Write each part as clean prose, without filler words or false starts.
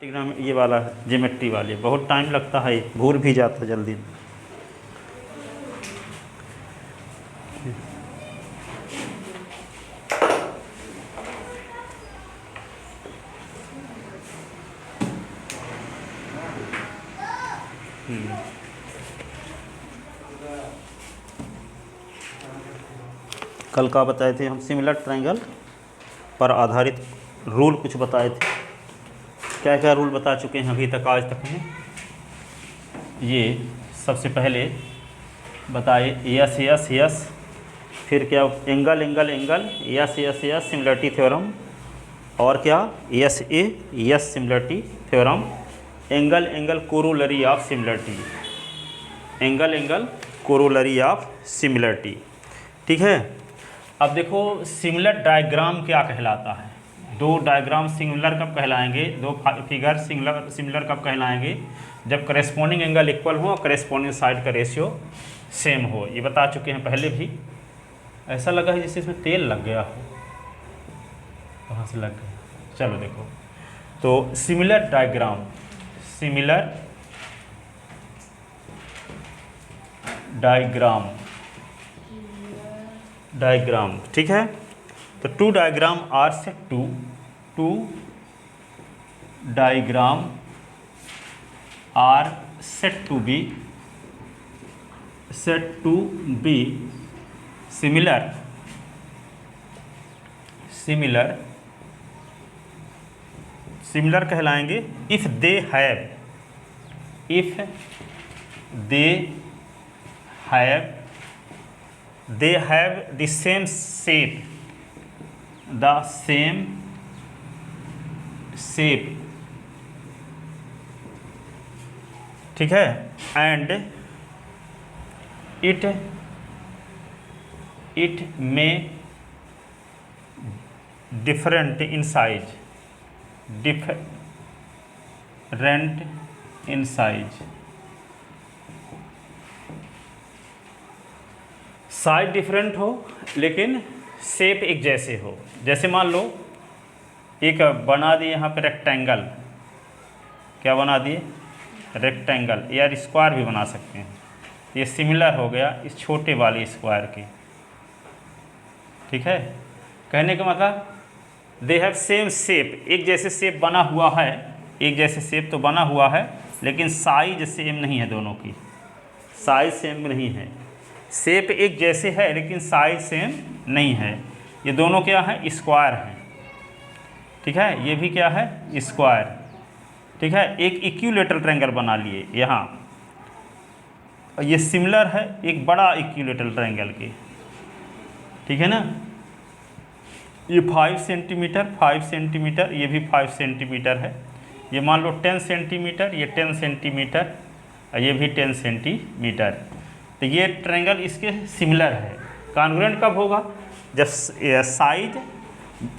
Diagram ये वाला geometry वाले बहुत टाइम लगता है, भूल भी जाता जल्दी। कल का बताए थे हम सिमिलर ट्रायंगल पर आधारित रूल कुछ बताए थे। क्या क्या रूल बता चुके हैं अभी तक आज तक में? ये सबसे पहले बताए यस यस यस, फिर क्या angle angle angle, yes yes yes similarity theorem, और क्या yes A yes similarity theorem, angle angle corollary of similarity, angle angle corollary of similarity. ठीक है। अब देखो सिमिलर डायग्राम क्या कहलाता है। दो डायग्राम सिमिलर कब कहलाएंगे, दो फिगर सिमिलर कब कहलाएंगे? जब करेस्पॉन्डिंग एंगल इक्वल हो और करेस्पॉन्डिंग साइड का रेशियो सेम हो। ये बता चुके हैं पहले भी। ऐसा लगा है जैसे इसमें तेल लग गया हो, कहाँ से लग गया? चलो देखो, तो similar diagram, similar diagram, diagram, ठीक है। तो two diagram are said two diagram are said to be similar कहलाएंगे if they have the same shape, ठीक है, and it may different in size, size different हो लेकिन शेप एक जैसे हो। जैसे मान लो एक बना दिए यहाँ पे रेक्टेंगल, क्या बना दिए? रेक्टेंगल, या स्क्वायर भी बना सकते हैं। ये सिमिलर हो गया इस छोटे वाले स्क्वायर के, ठीक है। कहने का मतलब दे हैव सेम शेप, एक जैसे शेप बना हुआ है, एक जैसे शेप तो बना हुआ है लेकिन साइज सेम नहीं है, दोनों की साइज सेम नहीं है। शेप एक जैसे है लेकिन साइज सेम नहीं है। ये दोनों क्या है? स्क्वायर हैं, ठीक है। ये भी क्या है? स्क्वायर, ठीक है। एक इक्विलेटरल ट्रायंगल बना लिए यहाँ, ये सिमिलर है एक बड़ा इक्विलेटरल ट्रायंगल के, ठीक है ना। ये 5 सेंटीमीटर, ये भी 5 सेंटीमीटर है। ये मान लो 10 सेंटीमीटर, ये 10 सेंटीमीटर, ये भी 10 सेंटीमीटर। तो ये ट्रायंगल इसके सिमिलर है। कॉन्ग्रुएंट कब होगा? जब साइज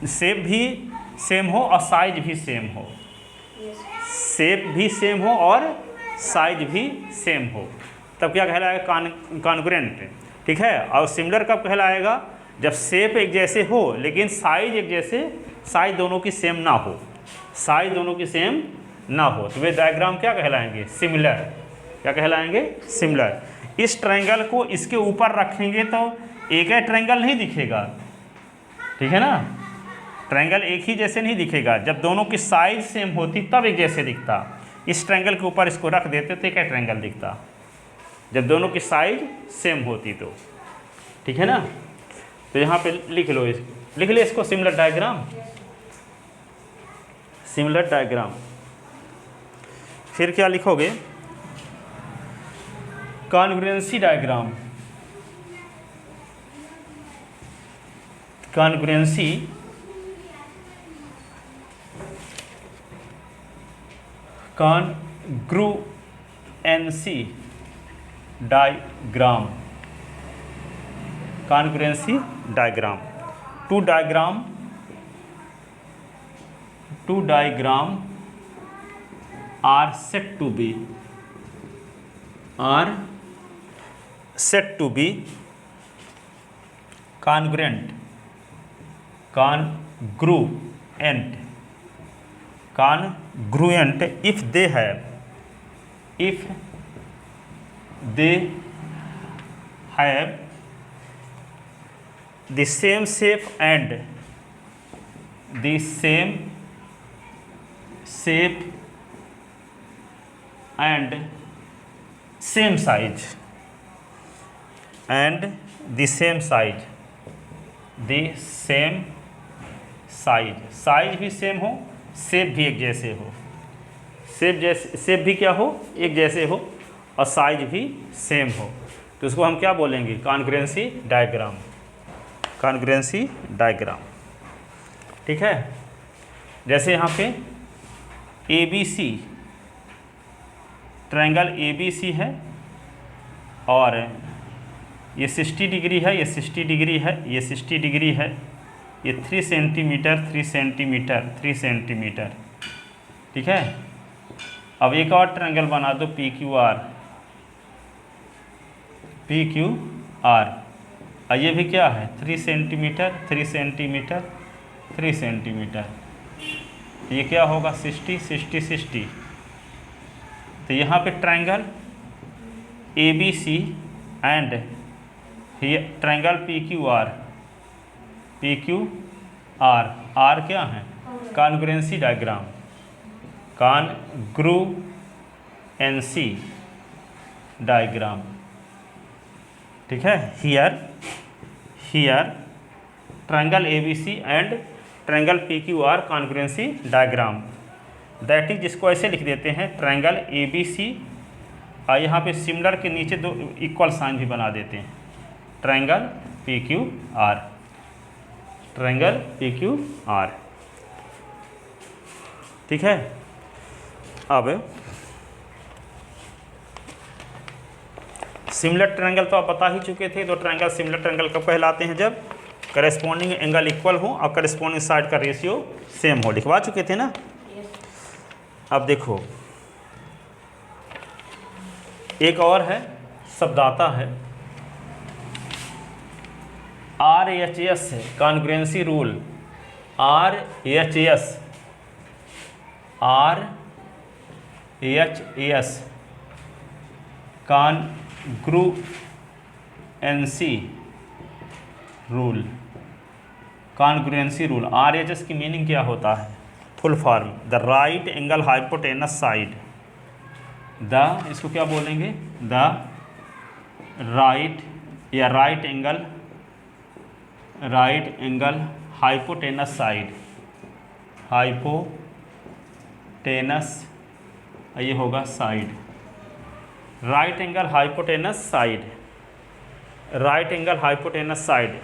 शेप भी सेम हो और साइज भी सेम हो, शेप भी सेम हो और साइज भी सेम हो, तब क्या कहलाएगा? कॉन्ग्रुएंट, ठीक है। और सिमिलर कब कहलाएगा? जब शेप एक जैसे हो लेकिन साइज एक जैसे, साइज दोनों की सेम ना हो, साइज दोनों की सेम ना हो, तो वे डायग्राम क्या कहलाएंगे? सिमिलर। क्या कहलाएंगे? सिमिलर। इस ट्रायंगल को इसके ऊपर रखेंगे तो एक ही ट्रायंगल नहीं दिखेगा, ठीक है ना। ट्रायंगल एक ही जैसे नहीं दिखेगा, जब दोनों की साइज सेम होती तब एक जैसे दिखता। इस ट्रायंगल के ऊपर इसको रख देते तो एक ही ट्रायंगल दिखता, जब दोनों की साइज सेम होती तो, ठीक है ना। तो यहाँ पे लिख लो, लिख ले इसको सिमिलर डायग्राम, सिमिलर डायग्राम। फिर क्या लिखोगे? Congruency diagram, congruency diagram, congruency diagram. Two diagram are said to be congruent congruent if they have the same shape and the same shape and same size and the same size size भी same हो, shape भी एक जैसे हो, shape भी क्या हो, एक जैसे हो, और साइज भी सेम हो, तो उसको हम क्या बोलेंगे, कॉन्ग्रुएंसी डायग्राम, कॉन्ग्रुएंसी डायग्राम। ठीक है, जैसे यहाँ पे ABC, ट्रायंगल ABC है और ये 60 डिग्री है, ये 60 डिग्री है, ये 60 डिग्री है, ये 3 सेंटीमीटर 3 सेंटीमीटर 3 सेंटीमीटर। ठीक है, अब एक और ट्रायंगल बना दो PQR, और ये भी क्या है 3 सेंटीमीटर 3 सेंटीमीटर 3 सेंटीमीटर, ये क्या होगा 60 60 60। तो यहाँ पे triangle ABC and triangle PQR are क्या है, कॉन्ग्रुएंसी डायग्राम, कॉन्ग्रुएंसी डायग्राम। ठीक है, here triangle ABC and triangle PQR congruency diagram, that is, जिसको ऐसे लिख देते हैं ट्रायंगल ABC, और यहाँ पे सिमिलर के नीचे दो इक्वल साइन भी बना देते हैं, ट्रायंगल PQR, ट्रायंगल PQR। ठीक है, अब सिमिलर ट्रायंगल तो आप बता ही चुके थे, तो ट्रायंगल सिमिलर ट्रायंगल कब कहलाते हैं, जब करस्पॉन्डिंग एंगल इक्वल हो और करस्पॉन्डिंग साइड का रेशियो सेम हो, लिखवा चुके थे ना। अब देखो एक और है, शब्दाता है, RHS congruency rule, RHS congruency rule, congruency rule. RHS की मीनिंग क्या होता है, full form, the right angle hypotenuse side, इसको क्या बोलेंगे, द राइट या right angle hypotenuse side, hypotenuse, ये होगा side, right angle hypotenuse side, right angle hypotenuse side.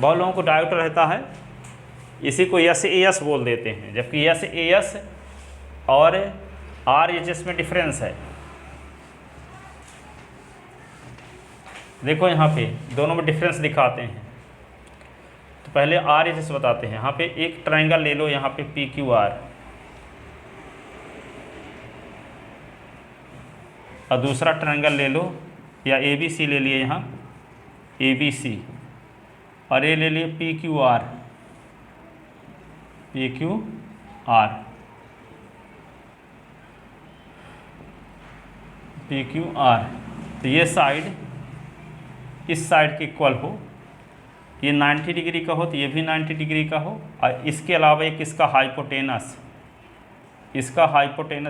बहुत लोगों को डाउट रहता है, इसी को SAS बोल देते हैं, जबकि SAS और RHS में डिफरेंस है। देखो यहाँ पे दोनों में डिफरेंस दिखाते हैं, तो पहले RHS बताते हैं। यहाँ पे एक ट्रायंगल ले लो, यहाँ पे PQR, और दूसरा ट्रायंगल ले लो, या ABC ले लिए यहाँ ABC, और ये ले लिए PQR, तो ये साइड इस साइड के इक्वल हो, ये 90 डिग्री का हो तो ये भी 90 डिग्री का हो, और इसके अलावा एक इसका हाइपोटेनस,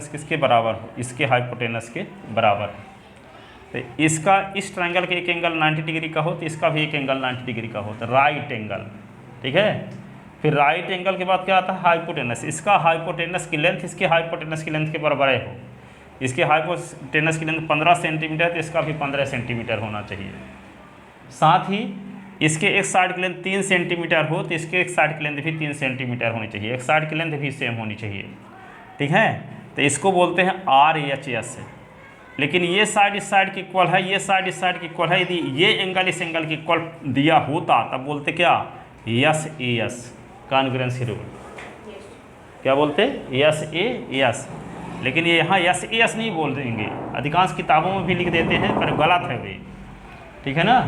किसके बराबर हो, इसके हाइपोटेनस के बराबर है। तो इसका इस ट्रायंगल के एक एंगल 90 डिग्री का हो तो इसका भी एक एंगल 90 डिग्री का हो, तो राइट एंगल। ठीक है, फिर राइट एंगल के बाद क्या आता है, हाइपोटेनस, इसका हाइपोटेनस की लेंथ इसके हाइपोटेनस की लेंथ के बराबर हो, इसके हाइपोटेनस की लेंथ 15 सेंटीमीटर तो इसका भी 15 सेंटीमीटर होना चाहिए। साथ ही इसके एक साइड की लेंथ 3 सेंटीमीटर हो तो इसके एक साइड की लेंथ भी 3 सेंटीमीटर होनी चाहिए, एक साइड की लेंथ भी सेम होनी चाहिए। ठीक है, तो इसको बोलते हैं RHS। लेकिन ये साइड इस साइड की इक्वल है, ये साइड इस साइड की इक्वल है, यदि ये एंगल इस एंगल की इक्वल दिया होता तब बोलते क्या, SAS कॉन्ग्रुएंसी रूल। क्या बोलते, SAS। लेकिन ये यहाँ SAS नहीं बोल देंगे, अधिकांश किताबों में भी लिख देते हैं, पर गलत है वे। ठीक है ना,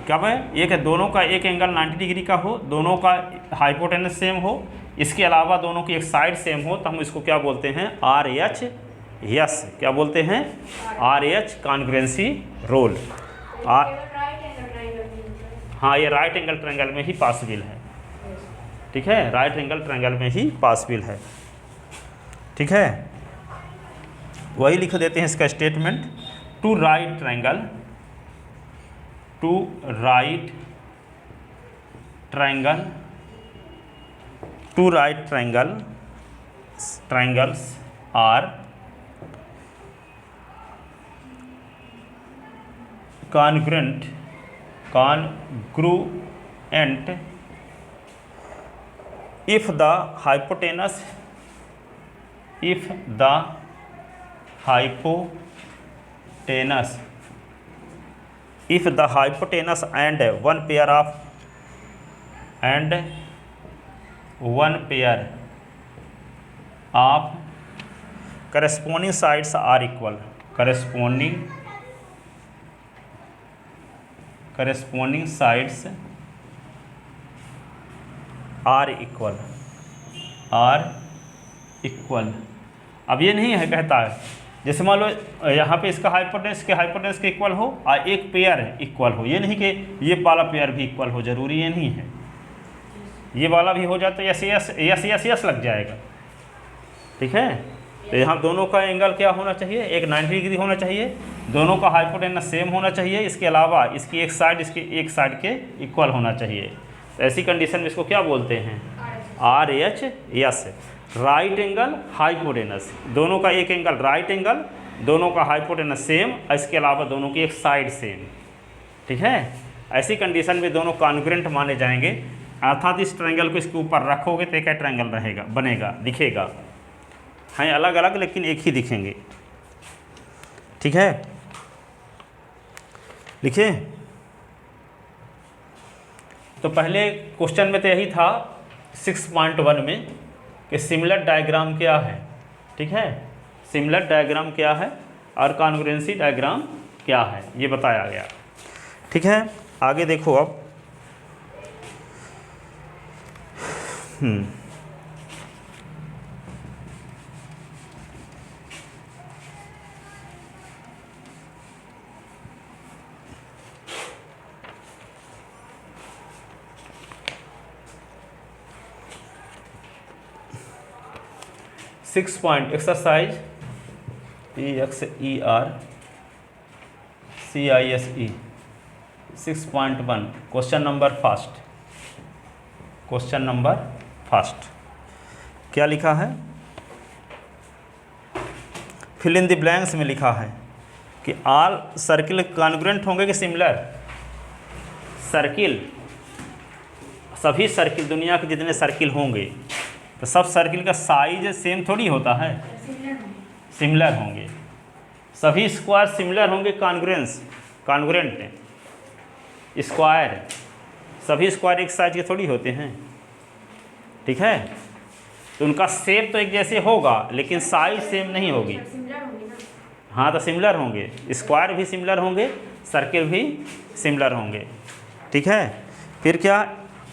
कब है, एक है दोनों का एक एंगल 90 डिग्री का हो, दोनों का हाइपोटेनस सेम हो, इसके अलावा दोनों की एक साइड सेम हो तो हम इसको क्या बोलते हैं, आर एच यस, क्या बोलते हैं, आर एच कॉन्ग्रुएंसी रूल। हाँ, ये राइट एंगल ट्रायंगल में ही पॉसिबल है, ठीक है, राइट एंगल ट्रायंगल में ही पॉसिबल है, ठीक है। वही लिख देते हैं इसका statement, two right triangle, two right triangle, two right triangle triangles are congruent if the hypotenuse and one pair of corresponding sides are equal, corresponding sides are equal। अब ये नहीं है, कहता है जैसे मान लो यहाँ पे इसका हाइपोटेनस के हाइपोटेनस के इक्वल हो और एक पेयर इक्वल हो, ये नहीं कि ये वाला पेयर भी इक्वल हो, जरूरी ये नहीं है, ये वाला भी हो जाए तो yes yes yes yes yes लग जाएगा, ठीक है। तो यहाँ दोनों का एंगल क्या होना चाहिए, एक 90 डिग्री होना चाहिए, दोनों का हाइपोटेनस सेम होना चाहिए, इसके अलावा इसकी एक साइड इसकी एक साइड के इक्वल होना चाहिए। तो ऐसी कंडीशन में इसको क्या बोलते हैं, R H yes, right angle hypotenuse, दोनों का एक एंगल राइट एंगल, दोनों का हाइपोटेनस सेम, इसके अलावा दोनों की एक साइड सेम, ठीक है। ऐसी कंडीशन में दोनों कॉन्ग्रुएंट माने जाएंगे, अर्थात इस ट्रायंगल को इसके ऊपर रखोगे तो एक ट्रायंगल रहेगा, बनेगा, दिखेगा, हैं अलग अलग लेकिन एक ही दिखेंगे, ठीक है। लिखिए, तो पहले क्वेश्चन में तो यही था 6.1 में कि सिमिलर डायग्राम क्या है, ठीक है, सिमिलर डायग्राम क्या है और कॉन्ग्रुएंसी डायग्राम क्या है, ये बताया गया, ठीक है। आगे देखो अब 6 point exercise EXERCISE 6.1 question number first क्या लिखा है, फिल इन द ब्लैंक्स में लिखा है कि ऑल सर्किल कॉन्ग्रुएंट होंगे कि सिमिलर, सर्किल, सभी सर्किल, दुनिया के जितने सर्किल होंगे तो सब सर्किल का साइज सेम थोड़ी होता है, सिमिलर होंगे, सभी स्क्वायर सिमिलर होंगे, कॉन्ग्रुएंट स्क्वायर, सभी स्क्वायर एक साइज के थोड़ी होते हैं, ठीक है। तो उनका शेप तो एक जैसे होगा लेकिन साइज सेम नहीं होगी, हाँ तो सिमिलर होंगे, स्क्वायर भी सिमिलर होंगे, सर्किल भी सिमिलर होंगे, ठीक है। फिर क्या,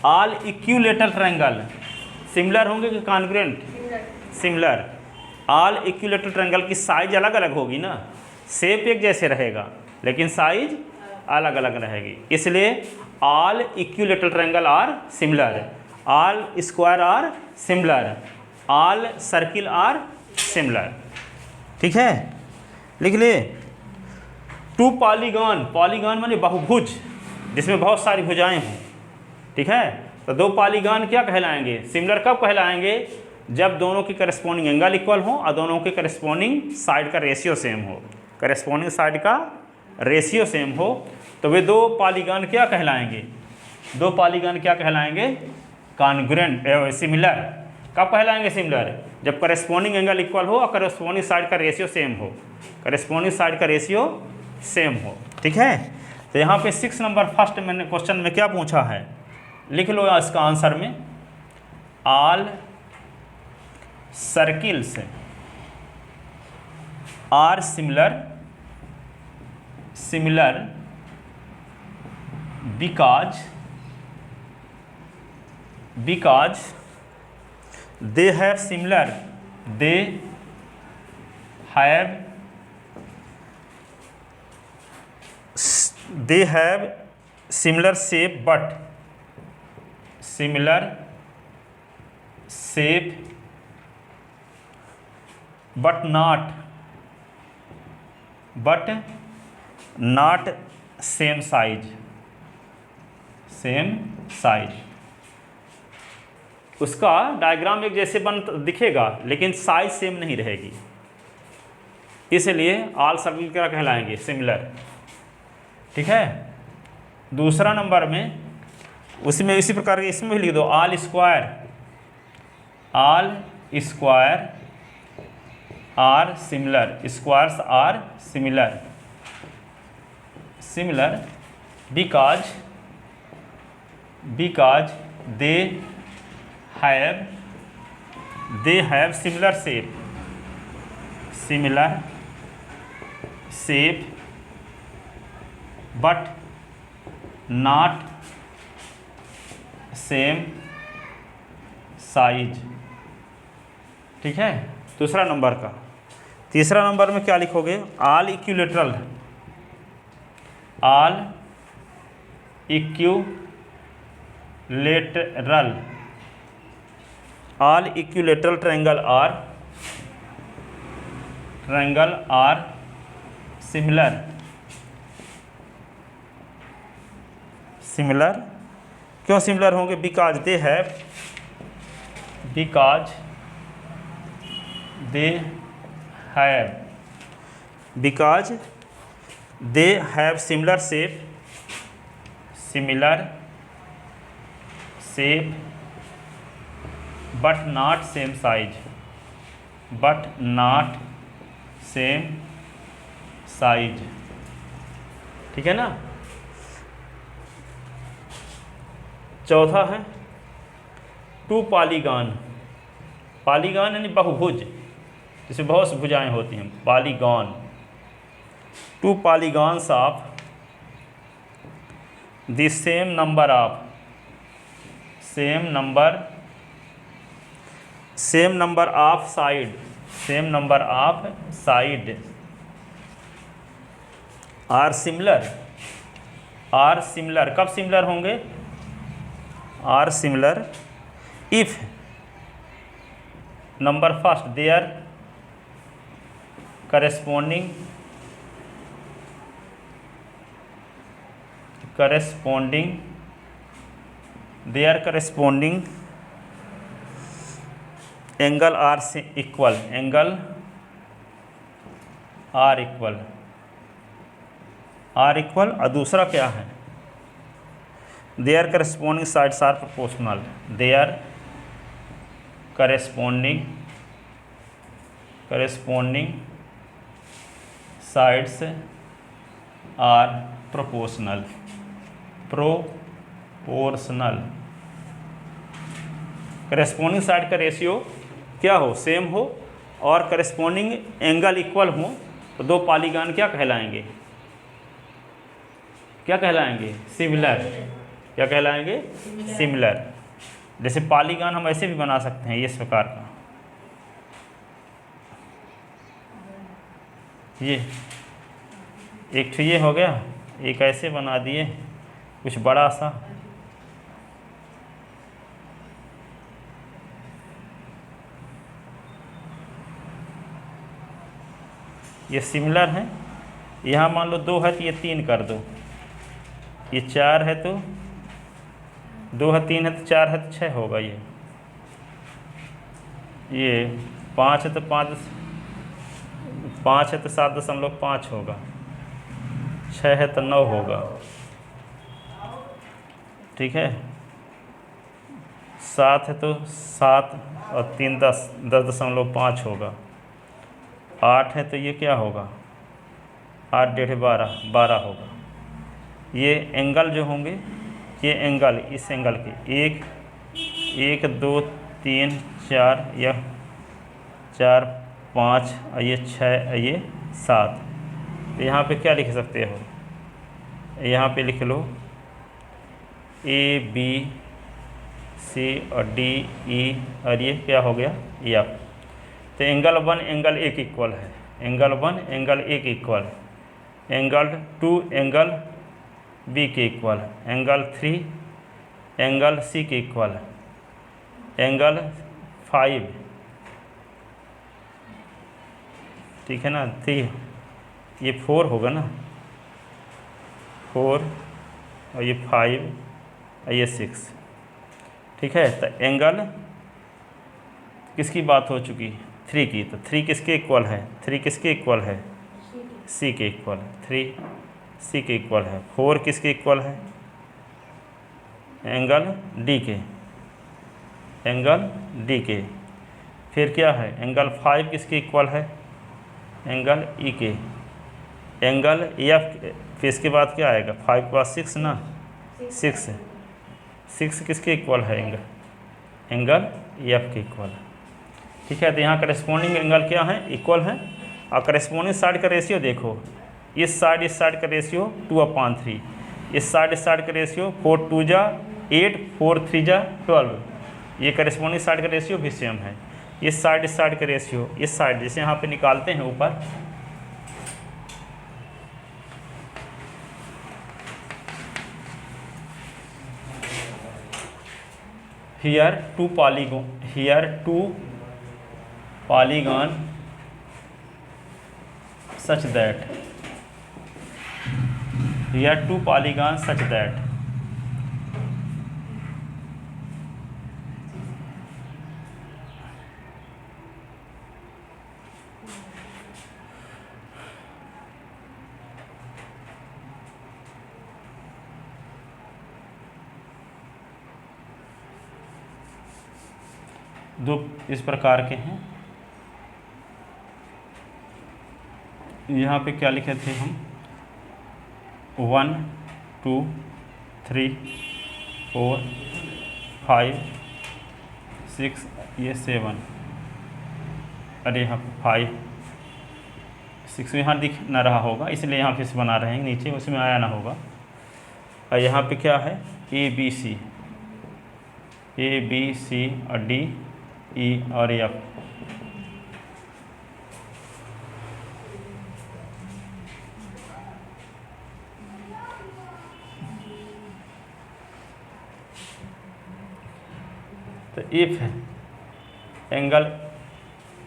ऑल इक्विलेटरल ट्रायंगल सिमिलर होंगे कि congruent, similar, all equilateral triangle की साइज अलग अलग होगी ना, शेप एक जैसे रहेगा लेकिन साइज अलग अलग रहेगी, इसलिए all equilateral triangle are similar, all square are similar, all circle are similar, ठीक है। लिख ले, टू पॉलीगॉन, पॉलीगॉन माने बहुभुज जिसमें बहुत सारी भुजाएं हों, ठीक है। तो दो पॉलीगॉन क्या कहलाएंगे, सिमिलर कब कहलाएंगे, जब दोनों की करस्पॉन्डिंग एंगल इक्वल हो और दोनों के करस्पॉन्डिंग साइड का रेशियो सेम हो, करस्पॉन्डिंग साइड का रेशियो सेम हो, तो वे दो पॉलीगॉन क्या कहलाएंगे, दो पॉलीगॉन क्या कहलाएंगे, कॉन्ग्रुएंट, सिमिलर। कब कहलाएंगे सिमिलर, जब करस्पॉन्डिंग एंगल इक्वल हो और करस्पॉन्डिंग साइड का रेशियो सेम हो, करस्पॉन्डिंग साइड का रेशियो सेम हो, ठीक है। तो यहाँ पे 6 नंबर फर्स्ट मैंने क्वेश्चन में क्या पूछा है, लिख लो इसका आंसर में, all circles are similar because they have similar, they have similar shape but not same size. उसका डायग्राम एक जैसे दिखेगा लेकिन साइज सेम नहीं रहेगी, इसलिए ऑल सर्किल क्या कहलाएंगे? सिमिलर। ठीक है। दूसरा नंबर में उसमें इसी प्रकार के इसमें भी लिख दो, all square are similar, squares are similar because they have similar shape but not same size. ठीक है, दूसरा नंबर का। तीसरा नंबर में क्या लिखोगे? All equilateral triangle are similar. क्यों सिमिलर होंगे? Because they have similar shape but not same size. ठीक है ना। चौथा है टू पॉलीगॉन यानी बहुभुज, जैसे बहुत सी भुजाएं होती हैं। Polygon, two polygons of the same number of side are similar. कब सिमिलर होंगे? Are similar if number first their corresponding angle are equal और दूसरा क्या है? Their corresponding sides are proportional. Their corresponding sides are proportional. Corresponding side का ratio क्या हो? Same हो, और करस्पॉन्डिंग एंगल इक्वल हो, तो दो पॉलीगॉन क्या कहलाएंगे? सिमिलर। क्या कहलाएंगे? सिमिलर। जैसे पॉलीगॉन हम ऐसे भी बना सकते हैं, इस प्रकार का। ये एक तो ये हो गया, एक ऐसे बना दिए कुछ बड़ा सा। ये सिमिलर है। यहाँ मान लो 2 है तो ये 3 कर दो, ये 4 है तो 2 है, 3 है तो 4 है तो 6 होगा। ये 5 है तो 5 है तो 7.5 होगा, 6 है तो 9 होगा। ठीक है, 7 है तो 7 और 3 10.5 होगा। 8 है तो ये क्या होगा? 8 डेढ़ 12 होगा। ये एंगल जो होंगे, ये एंगल इस एंगल के 1 2 3 4, यह 4 5 और ये 6 और ये 7। तो यहाँ पे क्या लिख सकते हो? यहाँ पे लिख लो AB सी और डी ई और ये क्या हो गया एफ। तो एंगल 1 एंगल ए के इक्वल है, एंगल 1 एंगल ए के इक्वल, एंगल 2 एंगल बी के इक्वल, एंगल 3 एंगल सी के इक्वल, एंगल 5 ठीक है ना 3, ये 4 होगा ना 4 और ये 5 और ये 6 ठीक है। तो एंगल किसकी बात हो चुकी 3 की, तो 3 किसके इक्वल है, 3 किसके इक्वल है सी के इक्वल, 3 सी के इक्वल है, 4 किसके इक्वल है एंगल डी के, एंगल डी के। फिर क्या है एंगल 5 किसके इक्वल है एंगल ई के, एंगल एफ। फिर इसके बाद क्या आएगा 5 के बाद 6 ना 6 किसके इक्वल है एंगल एफ के इक्वल ठीक है। तो यहाँ करेस्पॉन्डिंग एंगल क्या है इक्वल है। और करेस्पॉन्डिंग साइड का रेशियो देखो, इस साइड का रेशियो 2/3, इस साइड का रेशियो 4 2 जा 8 4 3 जा 12, ये करेस्पॉन्डिंग साइड का रेशियो भी सेम है। इस साइड का रेशियो, इस साइड जैसे यहाँ पे निकालते हैं ऊपर, here two polygon such that दो इस प्रकार के हैं। यहाँ पे क्या लिखे थे हम 1 2 3 4 5 6 ये 7, अरे यहाँ 5 6 यहाँ दिख ना रहा होगा इसलिए यहाँ फिर से बना रहे हैं, नीचे उसमें आया ना होगा। और यहाँ पे क्या है ए बी सी और डी ई और एफ। तो if angle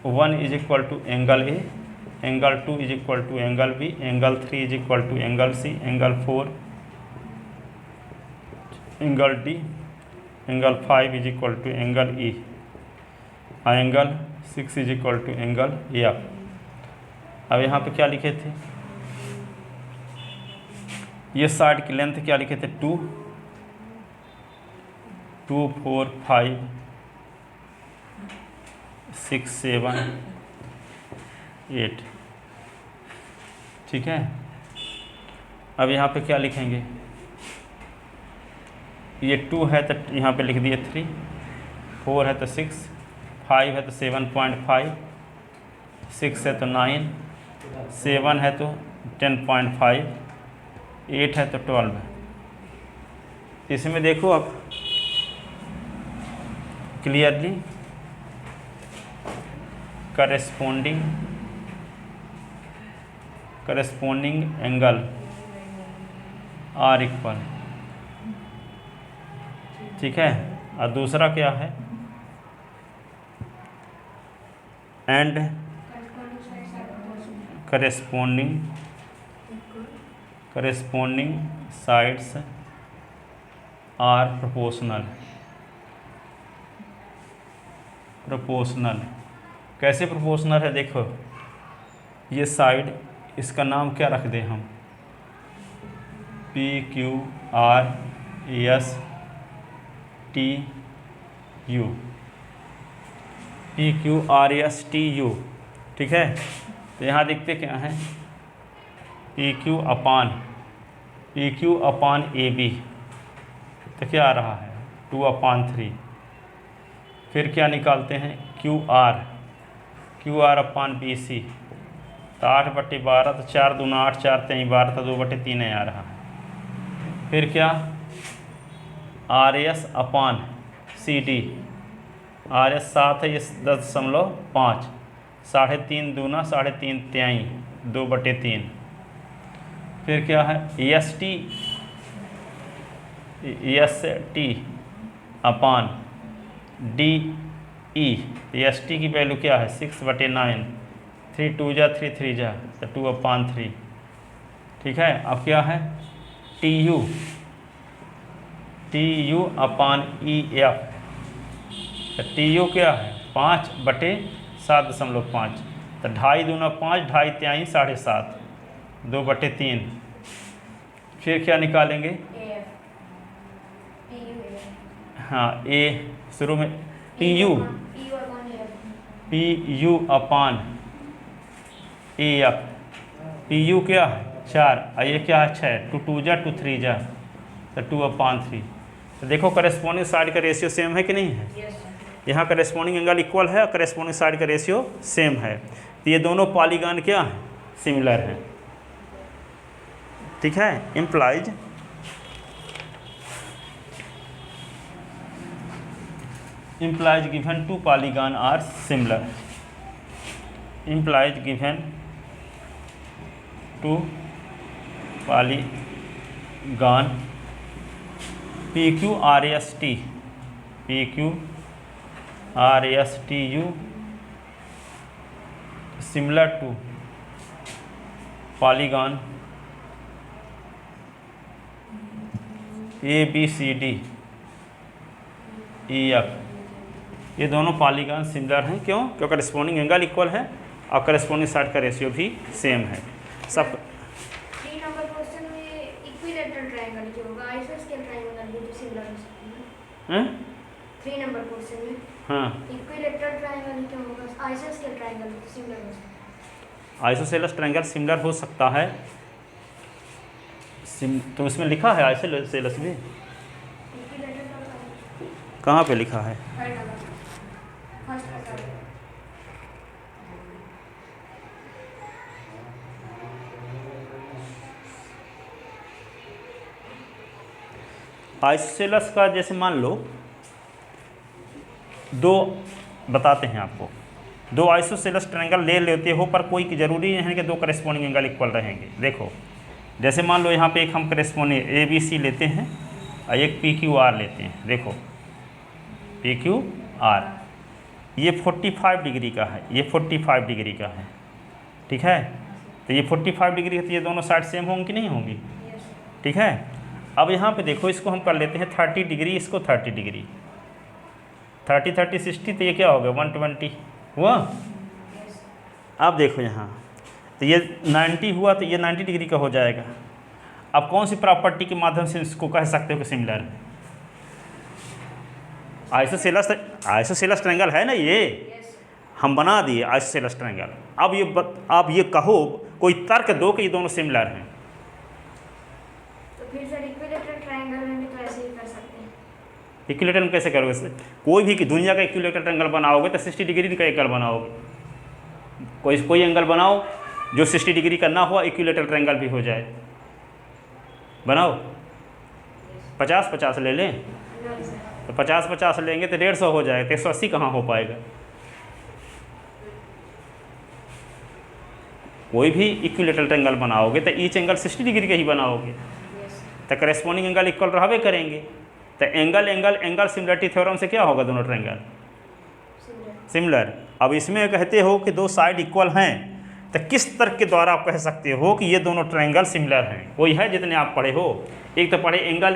1 is equal to angle A, angle 2 is equal to angle B, angle 3 is equal to angle C, angle 4 angle D, angle 5 is equal to angle E, angle 6 is equal to angle F. अब यहाँ पे क्या लिखे थे, ये side की length क्या लिखे थे 2 4 5 6 7 8 ठीक है। अब यहाँ पे क्या लिखेंगे, ये 2 है तो यहाँ पे लिख दिए 3, 4 है तो 6, 5 है तो 7.5, 6 है तो 9, 7 है तो 10.5, 8 है तो 12 है। इसमें देखो अब clearly corresponding angle are equal ठीक है। और दूसरा क्या है and corresponding sides are proportional. कैसे प्रोपोर्शनल है देखो, ये साइड इसका नाम क्या रख दें हम P Q R S T U, P Q R S T U ठीक है। तो यहाँ देखते क्या है P Q upon A B, तो क्या आ रहा है 2/3। फिर क्या निकालते हैं Q R upon B C, तो 8/12, तो 4 दूना 8 4 3 12, तो 2/3 आ रहा है। फिर क्या आर एस अपान CD, RS 7 है, ये 10.5, 3.5 दूना 3.5 त्याई 2/3। फिर क्या है ST अपान DE, ST की वैल्यू क्या है 6/9, 3 2 जा 3 3 जा तो 2/3। ठीक है, अब क्या है TU अपान EF, तो TU क्या है 5/7.5, तो 2.5 दूना 5, 2.5 त्याई 7.5, 2/3। फिर क्या निकालेंगे, हाँ A शुरू में PU अपान AF, PU क्या है 4 और ये क्या है 6, 2 2 जा 2 3 जा तो 2/3। तो देखो करेस्पॉन्डिंग साइड का रेशियो सेम है कि नहीं है, यहाँ करेस्पॉन्डिंग एंगल इक्वल है और करेस्पॉन्डिंग साइड का रेशियो सेम है, तो ये दोनों पॉलीगॉन क्या हैं सिमिलर हैं। ठीक है, implies given 2 polygon are similar, implies given 2 polygon PQRSTU similar to polygon ABCD EF, ये दोनों पॉलीगॉन सिमिलर हैं। क्यों? क्योंकि करेस्पॉन्डिंग एंगल इक्वल है और करेस्पॉन्डिंग साइड का रेशियो भी सेम है। सब 3 नंबर क्वेश्चन में इक्विलैटरल ट्रायंगल क्या होगा, आइसोस्केल ट्रायंगल भी तो सिमिलर हो सकते हैं। 3 नंबर क्वेश्चन में हाँ इक्विलैटरल ट्रायंगल क्या होगा, आइसोस्केल ट्रायंगल भी तो सिमिलर हो सकते हैं। आइसोसेलेस ट्रायंगल सिमिलर हो सकता है, तो इसमें लिखा है आइसोसेलेस भी, कहाँ पे लिखा है? आइसोसेलेस का जैसे मान लो दो बताते हैं आपको, दो आइसोसेलेस ट्रायंगल ले लेते हो पर कोई ज़रूरी नहीं है कि दो करेस्पॉन्डिंग एंगल इक्वल रहेंगे। देखो जैसे मान लो यहाँ पे एक हम करेस्पॉन्डिंग ABC लेते हैं और एक PQR लेते हैं। देखो PQR ये 45 डिग्री का है, ये 45 डिग्री का है, ठीक है, तो ये 45 डिग्री है, तो ये दोनों साइड सेम होंगी कि नहीं होंगी? ठीक है, अब यहाँ पे देखो इसको हम कर लेते हैं 30 डिग्री, इसको 30 डिग्री, 30 30 60, तो ये क्या हो गया 120 हुआ। अब देखो यहाँ तो ये 90 हुआ, तो ये 90 डिग्री का हो जाएगा। अब कौन सी प्रॉपर्टी के माध्यम से इसको कह सकते हो कि सिमिलर है? आइसोसेलेस ट्रायंगल है ना, ये हम बना दिए आइसोसेलेस ट्रायंगल। अब ये कहो, कोई तर्क दो कि ये दोनों सिमिलर हैं। तो फिर सर इक्विलैटरल ट्रायंगल में भी तो ऐसे ही कर सकते हैं। इक्विलैटरल में कैसे करोगे? कोई भी कि दुनिया का इक्विलैटरल ट्रायंगल बनाओगे तो 60 डिग्री का एंगल बनाओगे, कोई एंगल बनाओ जो 60 डिग्री का ना हो, इक्विलैटरल ट्रायंगल भी हो जाए। बनाओ 50-50 ले लें, तो 50-50 लेंगे तो 150 हो जाएगा, तो 180 कहाँ हो पाएगा? कोई भी इक्विलैटरल ट्रायंगल बनाओगे तो ईच एंगल 60 डिग्री का ही बनाओगे, तो करेस्पॉन्डिंग एंगल इक्वल रहबे करेंगे। तो एंगल सिमिलरिटी थ्योरम से क्या होगा, दोनों ट्रायंगल सिमिलर। अब इसमें कहते हो कि दो साइड इक्वल हैं, तो किस तर्क के द्वारा आप कह सकते हो कि ये दोनों ट्रायंगल सिमिलर हैं? कोई है जितने आप पढ़े हो? एक तो पढ़े एंगल,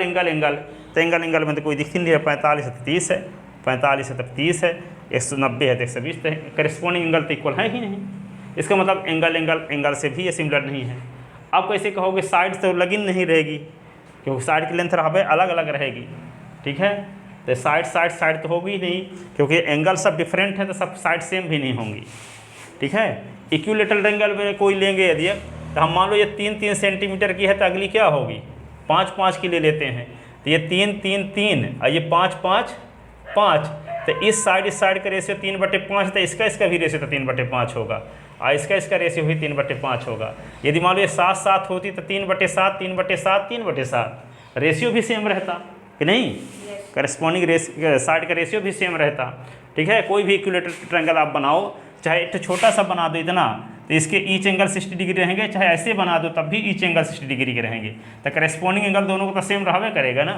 तो एंगल में तो कोई दिख नहीं रहा, 45 है तो 30 है, 45 है तो 30 है, 190 है तो 120 है, करेस्पॉन्डिंग एंगल तो इक्वल है ही नहीं। इसका मतलब एंगल से भी ये सिमिलर नहीं है। आप कैसे कहोगे? साइड तो लगी नहीं रहेगी, क्योंकि साइड की लेंथ रहबे अलग अलग रहेगी, ठीक है, तो साइड तो होगी नहीं, क्योंकि एंगल सब डिफरेंट है तो सब साइड सेम भी नहीं होंगी, ठीक है। इक्विलैटरल एंगल में कोई लेंगे यदि, तो हम मान लो ये 3-3 सेंटीमीटर की है, तो अगली क्या होगी 5-5 की ले लेते हैं, तो ये 3-3-3 और ये 5-5-5, तो इस साइड का रेशियो 3/5, तो इसका भी रेशियो तो 3/5 होगा, और इसका रेशियो भी 3/5 होगा। यदि मान लो ये 7-7 होती तो 3/7 3/7 3/7, रेशियो भी सेम रहता कि नहीं? करस्पॉन्डिंग साइड का रेशियो भी सेम रहता। ठीक है, कोई भी इक्विलेटरल ट्रायंगल आप बनाओ, चाहे एक छोटा सा बना दो इतना, तो इसके ईच एंगल 60 डिग्री रहेंगे, चाहे ऐसे बना दो तब भी ईच एंगल 60 डिग्री के रहेंगे। तो करस्पॉन्डिंग एंगल दोनों को तो सेम रहबे करेगा ना।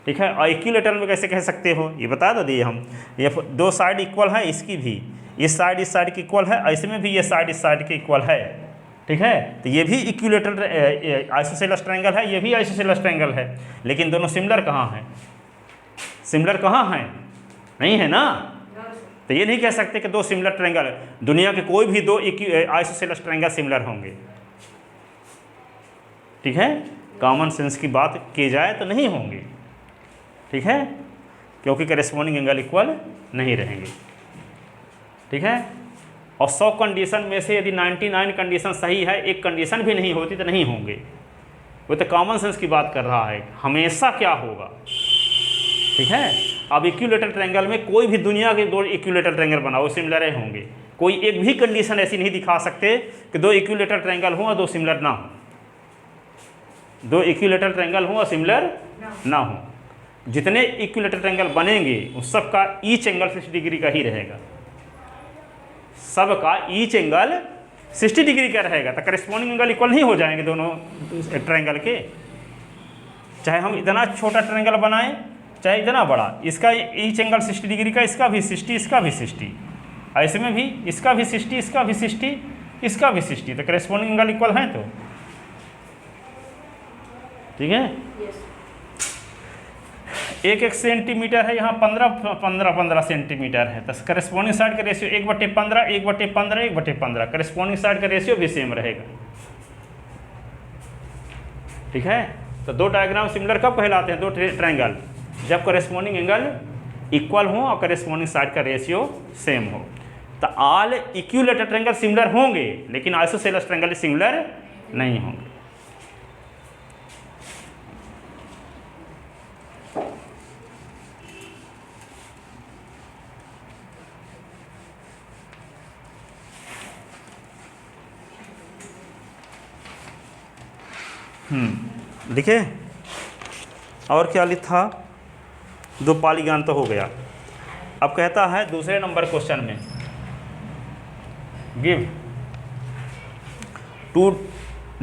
ठीक है, और इक्विलेटरल में कैसे कह सकते हो ये बता दो दिए हम। ये दो साइड इक्वल है, इसकी भी इस साइड की इक्वल है, ऐसे में भी ये साइड इस साइड की इक्वल है। ठीक है, तो ये भी इक्विलेटरल आइसोसेलेस ट्रायंगल है, ये भी आइसोसेलेस ट्रायंगल है, लेकिन दोनों सिमिलर कहाँ हैं? सिमिलर कहाँ हैं? नहीं है ना। तो ये नहीं कह सकते कि दो सिमिलर ट्रायंगल, दुनिया के कोई भी दो आइसोसेलेस ट्रायंगल सिमिलर होंगे। ठीक है, कॉमन सेंस की बात की जाए तो नहीं होंगे। ठीक है, क्योंकि करस्पॉन्डिंग एंगल इक्वल नहीं रहेंगे। ठीक है, और 100 कंडीशन में से यदि 99 कंडीशन सही है, एक कंडीशन भी नहीं होती तो नहीं होंगे। वो तो कॉमन सेंस की बात कर रहा है, हमेशा क्या होगा। ठीक है, अब इक्विलेटरल ट्रायंगल में कोई भी दुनिया के दो इक्विलेटरल ट्रायंगल बनाओ सिमिलर होंगे। कोई एक भी कंडीशन ऐसी नहीं दिखा सकते कि दो इक्विलेटरल ट्रायंगल हो और दो सिमिलर ना हो, दो इक्विलेटरल ट्रायंगल हो और सिमिलर ना हो। जितने इक्विलेटरल ट्रायंगल बनेंगे उस सब का ईच एंगल 60 डिग्री का ही रहेगा, सब का ईच एंगल 60 डिग्री का रहेगा। तो करस्पॉन्डिंग एंगल इक्वल नहीं हो जाएंगे दोनों ट्रायंगल के, चाहे हम इतना छोटा ट्रायंगल बनाएं चाहे इतना बड़ा। इसका ईच एंगल 60 डिग्री का, इसका भी 60, इसका भी 60, ऐसे में भी इसका भी 60, इसका भी 60, इसका भी 60। तो करस्पॉन्डिंग एंगल इक्वल है। तो ठीक है, एक सेंटीमीटर है, यहाँ 15 सेंटीमीटर है। तो करस्पॉन्डिंग साइड का रेशियो 1/15, 1/15, 1/15। करस्पॉन्डिंग साइड का रेशियो भी सेम रहेगा। ठीक है, तो दो डायग्राम सिमिलर कब कहलाते हैं? दो ट्रायंगल जब करस्पॉन्डिंग एंगल इक्वल हो और करस्पॉन्डिंग साइड का रेशियो सेम हो। तो ऑल इक्विलेटरल ट्रायंगल सिमिलर होंगे, लेकिन आइसोसेलेस ट्रायंगल सिमिलर नहीं होंगे। लिखे, और क्या लिखा? दो पॉलीगॉन तो हो गया। अब कहता है दूसरे नंबर क्वेश्चन में, give two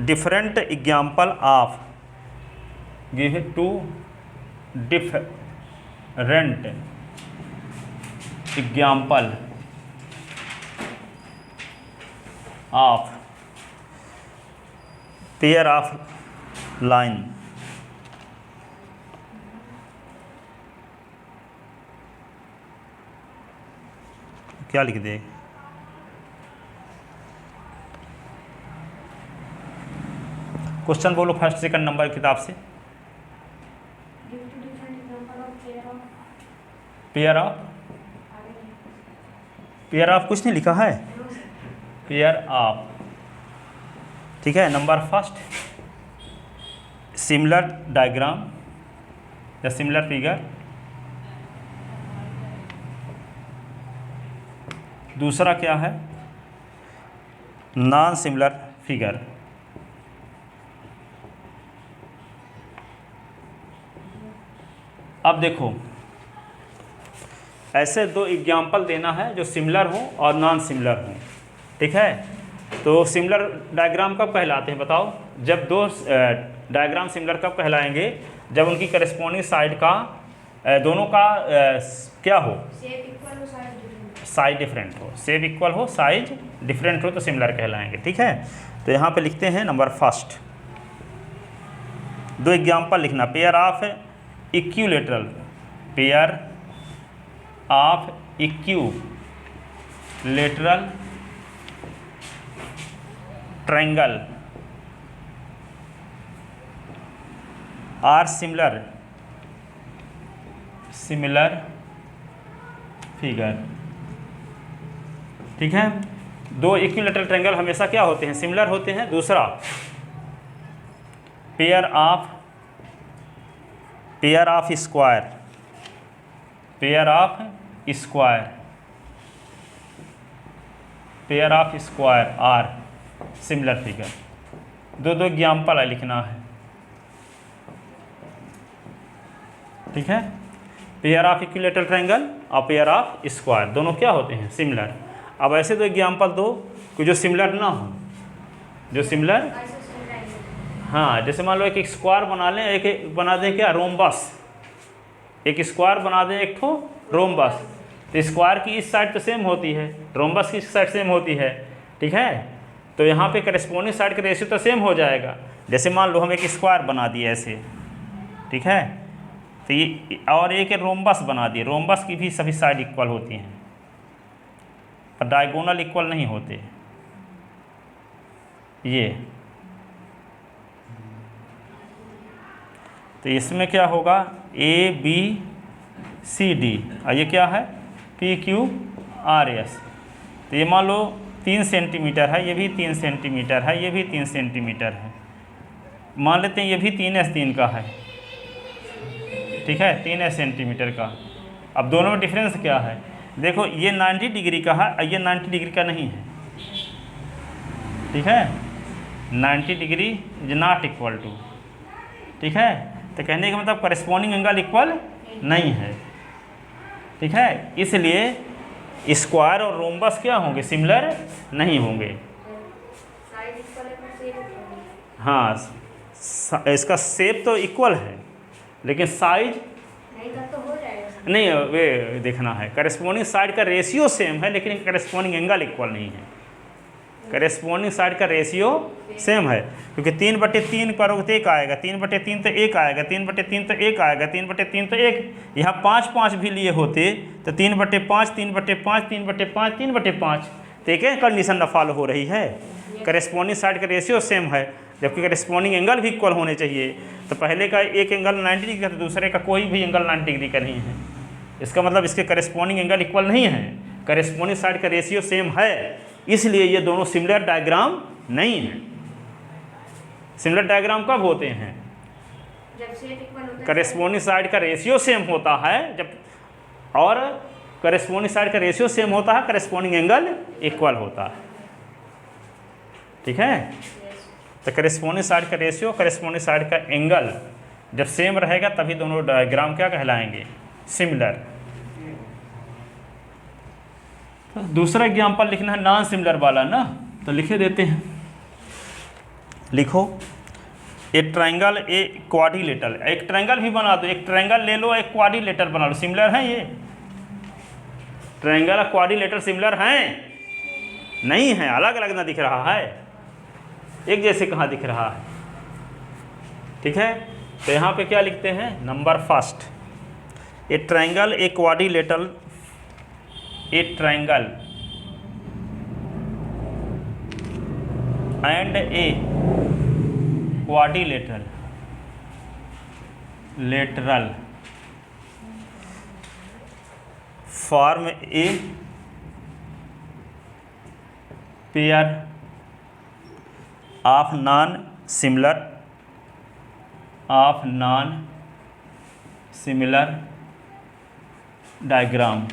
different example of, give two different example of pair of line क्या लिख दे? क्वेश्चन बोलो फर्स्ट सेकंड नंबर किताब से। पेयर ऑफ कुछ नहीं लिखा है, पेयर ऑफ। ठीक है, नंबर फर्स्ट सिमिलर डायग्राम या सिमिलर फिगर, दूसरा क्या है? Non similar figure. अब देखो, ऐसे दो एग्जाम्पल देना है जो सिमिलर हो और नॉन सिमिलर हो। ठीक है, तो सिमिलर डायग्राम कब कहलाते हैं बताओ? जब दो डायग्राम सिमिलर कब कहलाएंगे? जब उनकी करस्पॉन्डिंग साइड का दोनों का क्या हो? साइज डिफरेंट हो। शेप इक्वल हो, साइज डिफरेंट हो तो सिमिलर कहलाएंगे। ठीक है, तो यहाँ पे लिखते हैं नंबर फर्स्ट, दो एग्जाम्पल लिखना। Pair of equilateral, pair of equilateral triangle are similar figure. ठीक है, दो इक्विलेटरल ट्रायंगल हमेशा क्या होते हैं? सिमिलर होते हैं। दूसरा pair of square, pair of square are similar figure. दो एग्जाम्पल है लिखना है। ठीक है, पेयर ऑफ इक्विलेटरल ट्रायंगल और पेयर ऑफ स्क्वायर दोनों क्या होते हैं, सिमिलर। अब ऐसे दो एग्जाम्पल दो कि जो सिमिलर ना हो, जो सिमिलर, आइसोस्केल ट्रायंगल। हाँ, जैसे मान लो एक स्क्वायर बना लें, एक बना दें क्या, रोम्बस, एक स्क्वायर बना दें, एक ठो रोम्बस। तो स्क्वायर की इस साइड तो सेम होती है, रोम्बस की इस साइड सेम होती है, ठीक है। तो यहाँ पे करेस्पॉन्डिंग साइड का रेशियो तो सेम हो जाएगा। जैसे मान लो हम एक स्क्वायर बना दिए ऐसे, ठीक है, तो ये और एक रोम्बस बना दिए, रोम्बस की भी सभी साइड इक्वल होती हैं पर डायगोनल इक्वल नहीं होते। ये तो इसमें क्या होगा, ए बी सी डी, और ये क्या है, पी क्यू आर एस। तो ये मान लो 3 सेंटीमीटर है, ये भी 3 सेंटीमीटर है, ये भी 3 सेंटीमीटर है। मान लेते हैं ये भी 3s3 का है, ठीक है, 3s सेंटीमीटर का। अब दोनों में डिफरेंस क्या है, देखो ये 90 डिग्री का है और ये 90 डिग्री का नहीं है, ठीक है, 90 degree is not equal to, ठीक है। तो कहने का मतलब करेस्पॉन्डिंग एंगल इक्वल नहीं है, ठीक है। इसलिए स्क्वायर और रोम्बस क्या होंगे, सिमिलर नहीं होंगे। साइड इक्वल है पर शेप इक्वल हाँ, इसका शेप तो इक्वल है लेकिन साइज नहीं, तब तो हो जाएगा। नहीं, वे देखना है, करेस्पॉन्डिंग साइड का रेशियो सेम है लेकिन करेस्पॉन्डिंग एंगल इक्वल नहीं है। करेस्पॉन्डिंग साइड का रेशियो सेम है, क्योंकि 3/3 करोगे तो 1 आएगा, 3/3 तो 1 आएगा, 3/3 तो 1 आएगा, 3/3 तो 1। यहाँ 5-5 भी लिए होते तो 3/5, 3/5, 3/5, 3/5, तो एक कंडीशन ना फॉलो हो रही है। करेस्पॉन्डिंग साइड का रेशियो सेम है, जबकि करेस्पॉन्डिंग एंगल भी इक्वल होने चाहिए। तो पहले का एक एंगल 90 डिग्री का तो दूसरे का कोई भी एंगल 90 डिग्री का नहीं है। इसका मतलब इसके करेस्पॉन्डिंग एंगल इक्वल नहीं है, करेस्पॉन्डिंग साइड का रेशियो सेम है, इसलिए ये दोनों सिमिलर डायग्राम नहीं है। सिमिलर डायग्राम कब होते हैं, जब शेप इक्वल होता है, करेस्पॉन्डिंग साइड का रेशियो सेम होता है जब, और करेस्पॉन्डिंग साइड का रेशियो सेम होता है, करेस्पॉन्डिंग एंगल इक्वल होता है, ठीक है। तो करेस्पॉन्डिंग साइड का रेशियो, करेस्पॉन्डिंग साइड का एंगल जब सेम रहेगा तभी दोनों डायग्राम क्या कहलाएंगे, सिमिलर। तो दूसरा एग्जाम्पल लिखना है नॉन सिमिलर वाला ना, तो लिखे देते हैं, लिखो ए ट्रायंगल ए क्वाड्रिलेटरल, एक ट्रायंगल भी बना दो, एक ट्रायंगल ले लो, एक क्वाड्रिलेटरल बना लो। सिमिलर है ये ट्रायंगल और क्वाड्रिलेटरल सिमिलर हैं? नहीं है, अलग अलग ना दिख रहा है, एक जैसे कहाँ दिख रहा है, ठीक है। तो यहाँ पे क्या लिखते हैं, number first, a triangle a quadrilateral, a triangle and a quadrilateral lateral form a pair of non similar diagram,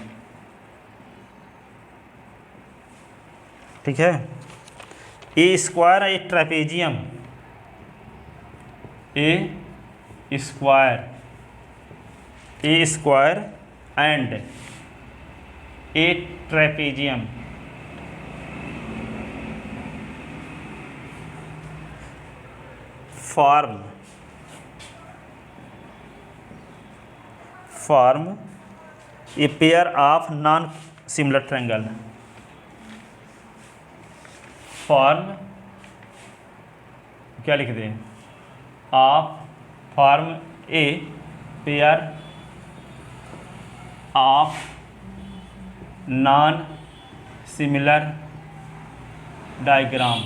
ठीक है। A square a trapezium, a square and a trapezium form a pair of non similar triangle, form क्या लिख दें, of form a pair of non similar diagram,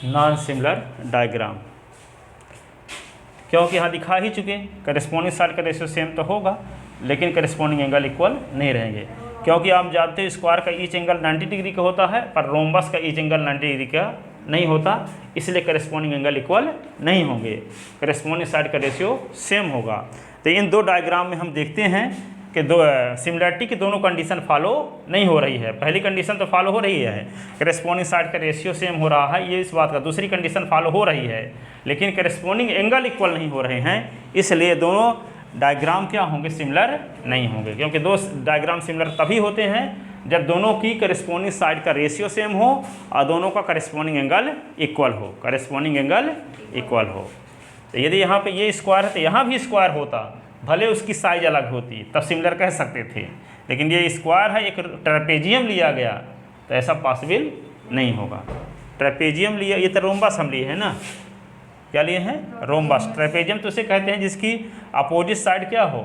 non similar diagram, क्योंकि यहाँ दिखा ही चुके, करेस्पॉन्डिंग साइड का रेशियो सेम तो होगा लेकिन करेस्पॉन्डिंग एंगल इक्वल नहीं रहेंगे, क्योंकि आप जानते हो स्क्वायर का ईच एंगल 90 डिग्री का होता है पर रोम्बस का ईच एंगल 90 डिग्री का नहीं होता, इसलिए करेस्पॉन्डिंग एंगल इक्वल नहीं होंगे, करेस्पॉन्डिंग साइड का रेशियो सेम होगा। तो इन दो डायग्राम में हम देखते हैं कि दो सिमिलरिटी की दोनों कंडीशन फॉलो नहीं हो रही है। पहली कंडीशन तो फॉलो हो रही है, करेस्पॉन्डिंग साइड का रेशियो सेम हो रहा है, ये इस बात का, दूसरी कंडीशन फॉलो हो रही है लेकिन करेस्पॉन्डिंग एंगल इक्वल नहीं हो रहे हैं, इसलिए दोनों डायग्राम क्या होंगे, सिमिलर नहीं होंगे। क्योंकि दो डायग्राम सिमिलर तभी होते हैं जब दोनों की करेस्पॉन्डिंग साइड का रेशियो सेम हो और दोनों का करेस्पॉन्डिंग एंगल इक्वल हो, करेस्पॉन्डिंग एंगल इक्वल हो। तो यदि यहाँ पे ये स्क्वायर है तो यहाँ भी स्क्वायर होता, भले उसकी साइज अलग होती, तब सिमिलर कह सकते थे। लेकिन ये स्क्वायर है, एक ट्रेपेजियम लिया गया, तो ऐसा पॉसिबल नहीं होगा। ट्रेपेजियम लिया, ये तो रोम्बस हम लिए हैं ना, क्या लिए हैं, रोम्बस। ट्रेपेजियम तो उसे कहते हैं जिसकी अपोजिट साइड क्या हो,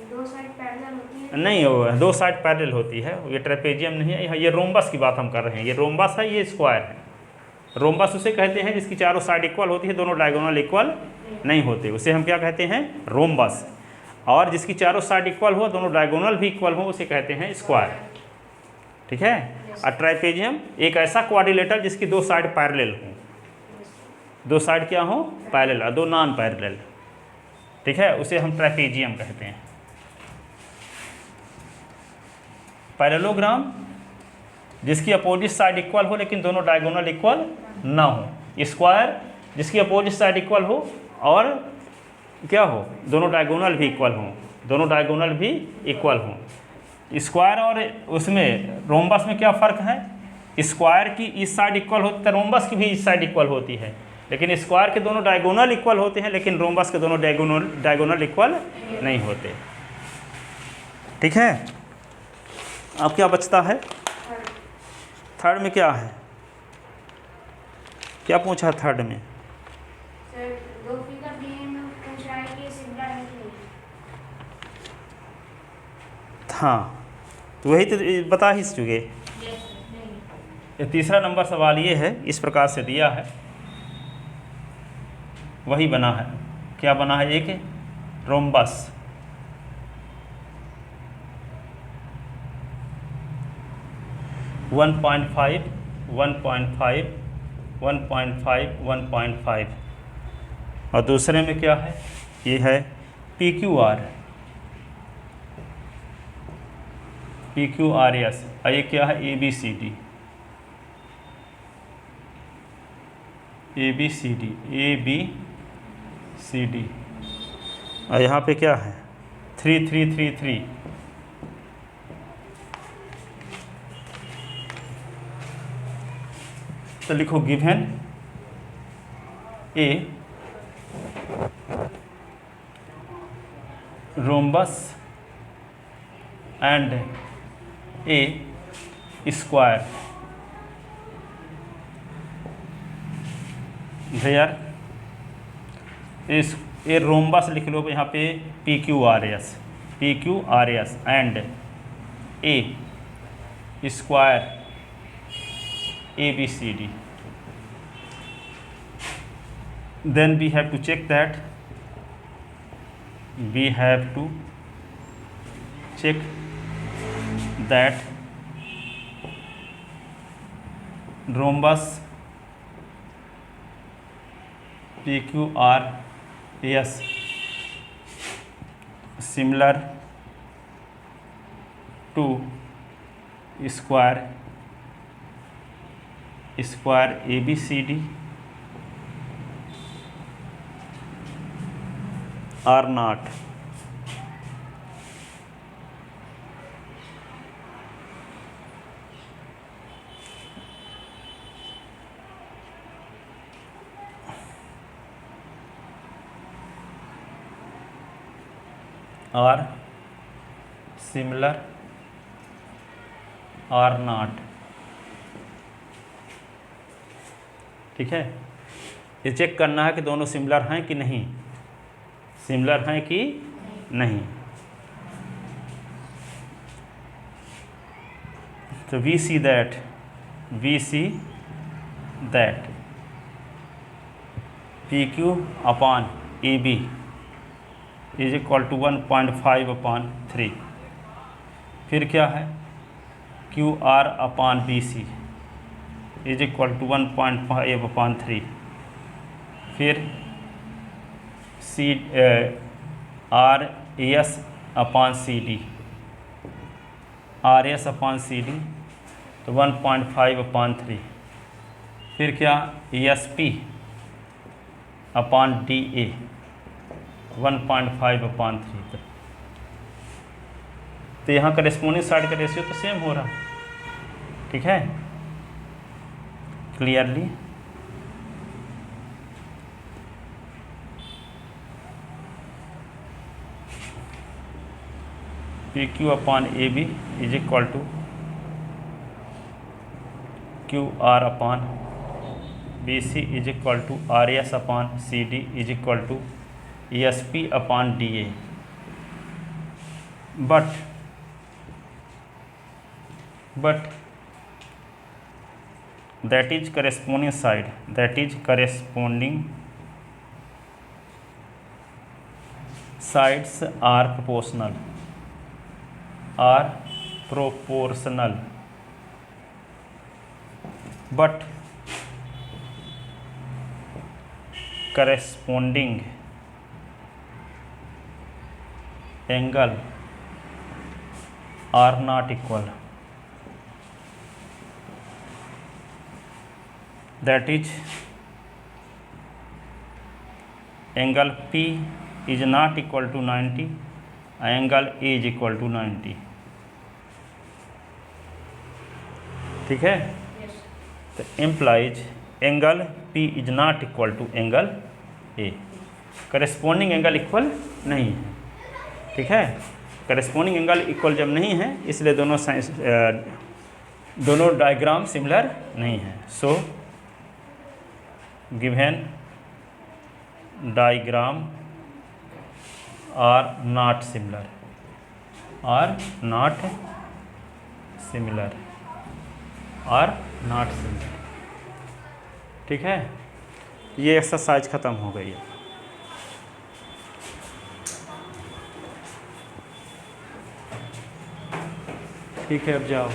दो साइड पैरेलल होती है, नहीं हो, दो साइड पैरेलल होती है। ये ट्रेपेजियम नहीं है, ये रोम्बस की बात हम कर रहे हैं। ये रोम्बस है, ये स्क्वायर है। रोम्बस उसे कहते हैं जिसकी चारों साइड इक्वल होती है, दोनों डायगोनल इक्वल नहीं होते, उसे हम क्या कहते हैं, रोम्बस। और जिसकी चारों साइड इक्वल हो, दोनों डायगोनल भी इक्वल हो, उसे कहते हैं स्क्वायर। ठीक है। और ट्राइपेजियम एक ऐसा क्वाड्रिलेटरल जिसकी दो साइड पैरेलल हो, दो साइड क्या हो, पैरेलल, और दो नॉन पैरेलल। ठीक है, उसे हम ट्राइपेजियम कहते हैं। पैरेललोग्राम जिसकी अपोजिट साइड इक्वल हो लेकिन दोनों डायगोनल इक्वल ना हो। स्क्वायर जिसकी अपोजिट साइड इक्वल हो और क्या हो, दोनों डायगोनल भी इक्वल हों, दोनों डायगोनल भी इक्वल हों। स्क्वायर और उसमें रोम्बस में क्या फ़र्क है, स्क्वायर की इस साइड इक्वल होती है, रोम्बस की भी इस साइड इक्वल होती है, लेकिन स्क्वायर के दोनों डायगोनल इक्वल होते हैं, लेकिन रोम्बस के दोनों डायगोनल इक्वल नहीं होते। ठीक है। अब क्या बचता है, थर्ड में क्या है, क्या पूछा थर्ड में, सर दो फिगर दिए में पूछ रहा है कि सिमिलर है कि नहीं। हाँ, तो वही तो बता ही चुके। ये तीसरा नंबर सवाल ये है, इस प्रकार से दिया है, वही बना है, क्या बना है, एक रोम्बस। वन पॉइंट फाइव 1.5 1.5 1.5 और दूसरे में क्या है, ये है PQR PQRS, और ये क्या है, ABCD और यहाँ पे क्या है 3 3 3 3। तो लिखो given a rhombus and a square there a rhombus लिख लो यहाँ पे PQRS and a square ABCD, then we have to check that rhombus PQRS similar to square ABCD or not। or similar or not। ठीक है, ये check करना है कि दोनों सिमिलर हैं कि नहीं, सिमिलर हैं कि नहीं। तो we see that PQ upon AB is equal to 1.5/3। फिर क्या है QR upon BC is equal to 1.5/3। फिर RS upon CD तो 1.5/3। फिर क्या ESP अपॉन DA 1.5/3। तो यहाँ करेस्पोंडिंग साइड का रेशियो तो सेम हो रहा, ठीक है, clearly. PQ upon AB is equal to QR upon BC is equal to RS upon CD is equal to ESP upon DA। but that is corresponding side, that is corresponding sides are proportional but corresponding angle are not equal, that is angle P is not equal to 90, angle A is equal to 90, ठीक है। Yes. तो implies angle P is not equal to angle A, corresponding angle equal नहीं है, ठीक है। Corresponding angle equal जब नहीं है इसलिए दोनों डायग्राम सिमिलर नहीं है। So given diagram are not similar, ठीक है। ये एक्सरसाइज ख़त्म हो गई है। ठीक है, अब जाओ।